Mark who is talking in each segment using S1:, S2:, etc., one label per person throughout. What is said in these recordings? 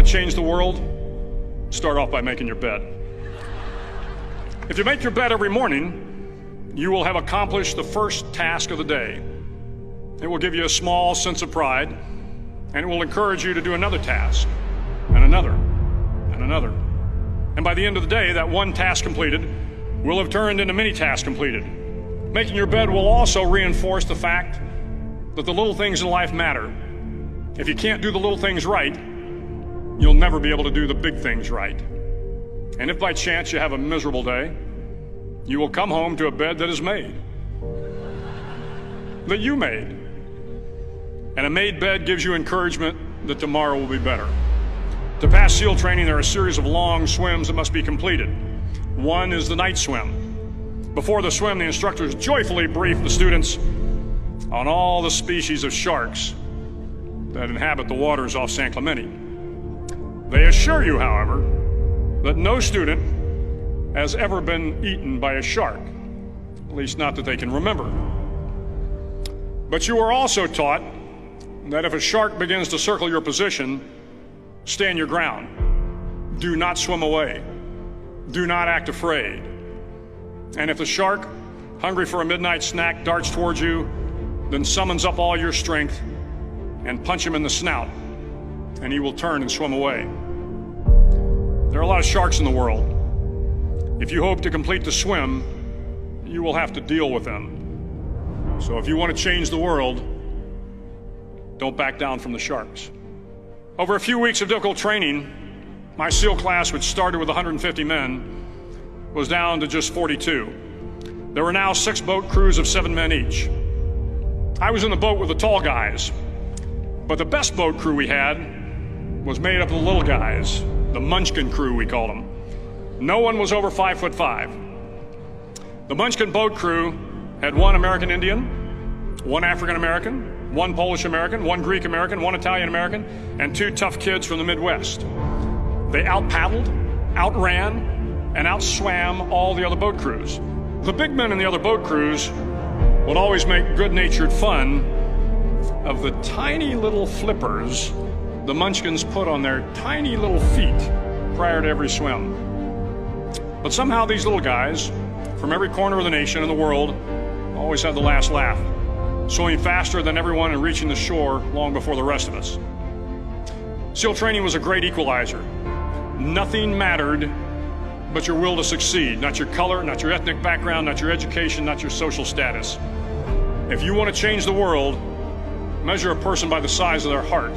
S1: want to change the world? Start off by making your bed. If you make your bed every morning, you will have accomplished the first task of the day. It will give you a small sense of pride, and it will encourage you to do another task, and another, and another. And by the end of the day, that one task completed will have turned into many tasks completed. Making your bed will also reinforce the fact that the little things in life matter. If you can't do the little things right, you'll never be able to do the big things right. And if by chance you have a miserable day, you will come home to a bed that is made, that you made. And a made bed gives you encouragement that tomorrow will be better. To pass SEAL training, there are a series of long swims that must be completed. One is the night swim. Before the swim, the instructors joyfully brief the students on all the species of sharks that inhabit the waters off San Clemente. They assure you, however, that no student has ever been eaten by a shark, at least not that they can remember. But you are also taught that if a shark begins to circle your position, stand your ground. Do not swim away. Do not act afraid. And if the shark, hungry for a midnight snack, darts towards you, then summons up all your strength and punch him in the snout, and he will turn and swim away. There are a lot of sharks in the world. If you hope to complete the swim, you will have to deal with them. So if you want to change the world, don't back down from the sharks. Over a few weeks of difficult training, my SEAL class, which started with 150 men, was down to just 42. There were now 6 boat crews of 7 men each. I was in the boat with the tall guys, but the best boat crew we had was made up of the little guys, the Munchkin crew, we called them. No one was over 5'5". The Munchkin boat crew had 1 American Indian, 1 African American, 1 Polish American, 1 Greek American, 1 Italian American, and 2 tough kids from the Midwest. They out-paddled, outran, and outswam all the other boat crews. The big men in the other boat crews would always make good-natured fun of the tiny little flippers the Munchkins put on their tiny little feet prior to every swim. But somehow these little guys from every corner of the nation and the world always had the last laugh, swimming faster than everyone and reaching the shore long before the rest of us. SEAL training was a great equalizer. Nothing mattered but your will to succeed, not your color, not your ethnic background, not your education, not your social status. If you want to change the world, measure a person by the size of their heart,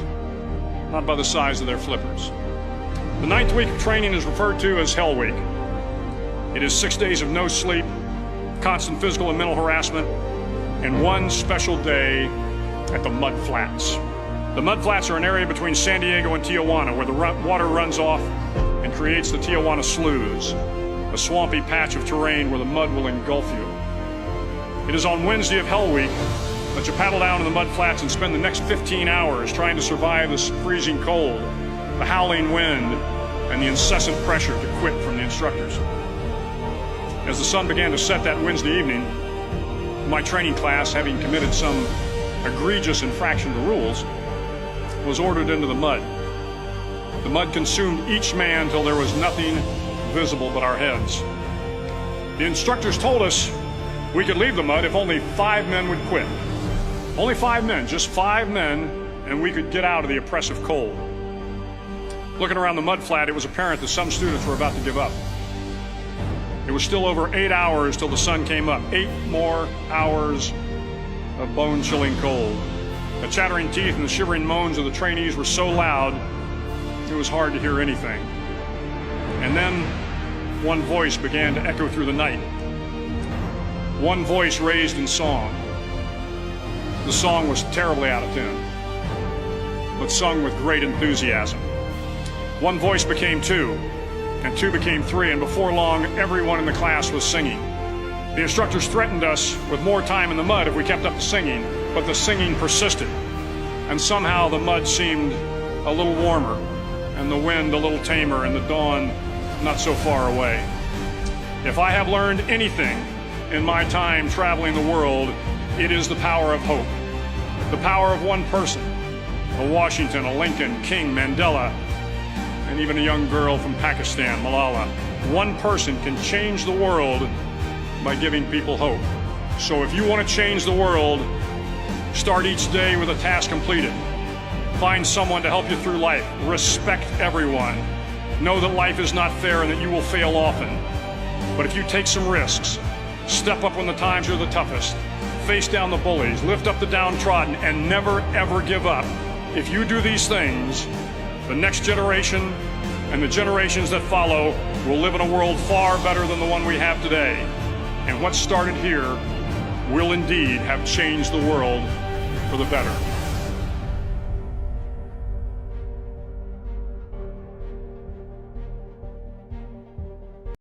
S1: not by the size of their flippers. The 9th week of training is referred to as Hell Week. It is 6 days of no sleep, constant physical and mental harassment, and 1 special day at the Mud Flats. The Mud Flats are an area between San Diego and Tijuana where the water runs off and creates the Tijuana Sloughs, a swampy patch of terrain where the mud will engulf you. It is on Wednesday of Hell Week that you paddle down to the Mud Flats and spend the next 15 hours trying to survive the freezing cold, the howling wind, and the incessant pressure to quit from the instructors. As the sun began to set that Wednesday evening, my training class, having committed some egregious infraction to rules, was ordered into the mud. The mud consumed each man till there was nothing visible but our heads. The instructors told us we could leave the mud if only 5 men would quit. Only 5 men, just 5 men, and we could get out of the oppressive cold. Looking around the mud flat, it was apparent that some students were about to give up. It was still over 8 hours till the sun came up. 8 more hours of bone-chilling cold. The chattering teeth and the shivering moans of the trainees were so loud, it was hard to hear anything. And then one voice began to echo through the night. One voice raised in song. The song was terribly out of tune, but sung with great enthusiasm. One voice became 2, and 2 became 3, and before long, everyone in the class was singing. The instructors threatened us with more time in the mud if we kept up the singing, but the singing persisted, and somehow the mud seemed a little warmer, and the wind a little tamer, and the dawn not so far away. If I have learned anything in my time traveling the world, it is the power of hope. The power of one person, a Washington, a Lincoln, King, Mandela, and even a young girl from Pakistan, Malala. One person can change the world by giving people hope. So if you want to change the world, start each day with a task completed. Find someone to help you through life. Respect everyone. Know that life is not fair and that you will fail often. But if you take some risks, step up when the times are the toughest, face down the bullies, lift up the downtrodden, and never ever give up. If you do these things, the next generation and the generations that follow will live in a world far better than the one we have today. And what started here will indeed have changed the world for the better.